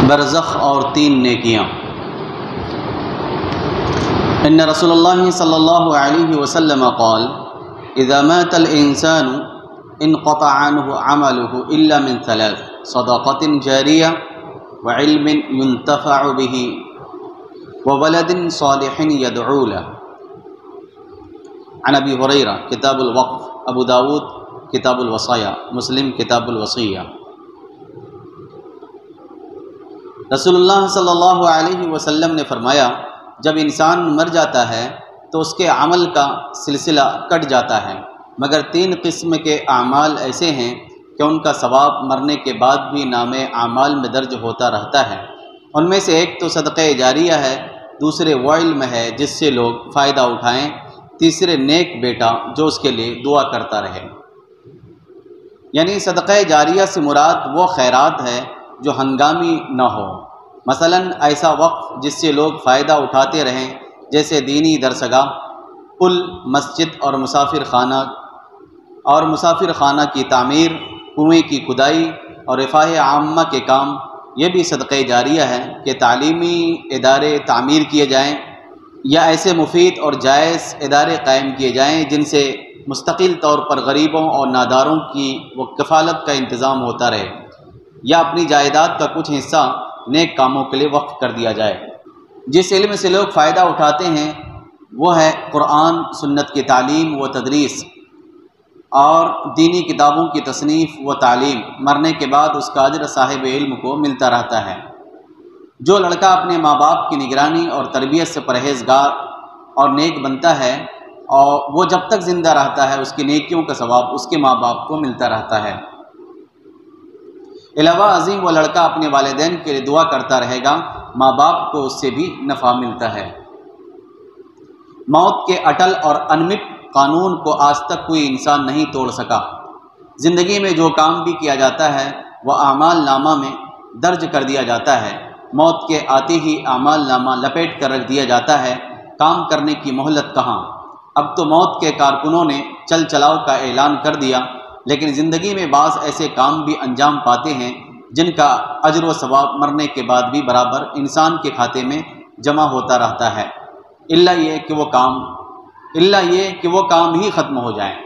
برزخ اور 3 نیکیاں۔ ان رسول اللہ صلی اللہ علیہ وسلم قال اذا مات الانسان انقطع عنه عمله الا من 3 صدقة جاریہ وعلم ينتفع به وولد صالح يدعو له۔ عن ابی ہریرہ کتاب الوقف، ابو داود کتاب الوصایا، مسلم کتاب الوصیہ۔ رسول اللہ صلی اللہ علیہ وسلم نے فرمایا جب انسان مر جاتا ہے تو اس کے عمل کا سلسلہ کٹ جاتا ہے، مگر 3 قسم کے اعمال ایسے ہیں کہ ان کا ثواب مرنے کے بعد بھی نام اعمال میں درج ہوتا رہتا ہے۔ ان میں سے ایک تو صدقہ جاریہ ہے، دوسرے وہ علم ہے جس سے لوگ فائدہ اٹھائیں، تیسرے نیک بیٹا جو اس کے لیے دعا کرتا رہے۔ یعنی صدقہ جاریہ سے مراد وہ خیرات ہے جو ہنگامی نہ ہو، مثلا ایسا وقف جس سے لوگ فائدہ اٹھاتے رہیں، جیسے دینی درسگاہ، پل، مسجد اور مسافر خانہ کی تعمیر، کنویں کی کھدائی اور رفاہ عامہ کے کام۔ یہ بھی صدقہ جاریہ ہے کہ تعلیمی ادارے تعمیر کیے جائیں یا ایسے مفید اور جائز ادارے قائم کیے جائیں جن سے مستقل طور پر غریبوں اور ناداروں کی وہ کفالت کا انتظام ہوتا رہے، یا اپنی جائیداد کا کچھ حصہ نیک کاموں کے لیے وقف کر دیا جائے۔ جس علم سے لوگ فائدہ اٹھاتے ہیں وہ ہے قرآن سنت کی تعلیم و تدریس اور دینی کتابوں کی تصنیف و تعلیم۔ مرنے کے بعد اس کا اجر صاحب علم کو ملتا رہتا ہے۔ جو لڑکا اپنے ماں باپ کی نگرانی اور تربیت سے پرہیزگار اور نیک بنتا ہے اور وہ جب تک زندہ رہتا ہے اس کی نیکیوں کا ثواب اس کے ماں باپ کو ملتا رہتا ہے۔ علاوہ عظیم وہ لڑکا اپنے والدین کے لیے دعا کرتا رہے گا، ماں باپ کو اس سے بھی نفع ملتا ہے۔ موت کے اٹل اور انمٹ قانون کو آج تک کوئی انسان نہیں توڑ سکا۔ زندگی میں جو کام بھی کیا جاتا ہے وہ اعمال نامہ میں درج کر دیا جاتا ہے۔ موت کے آتے ہی اعمال نامہ لپیٹ کر رکھ دیا جاتا ہے، کام کرنے کی مہلت کہاں۔ اب تو موت کے کارکنوں نے چل چلاؤ کا اعلان کر دیا، لیکن زندگی میں بعض ایسے کام بھی انجام پاتے ہیں جن کا اجر و ثواب مرنے کے بعد بھی برابر انسان کے کھاتے میں جمع ہوتا رہتا ہے، الا یہ کہ وہ کام ہی ختم ہو جائیں۔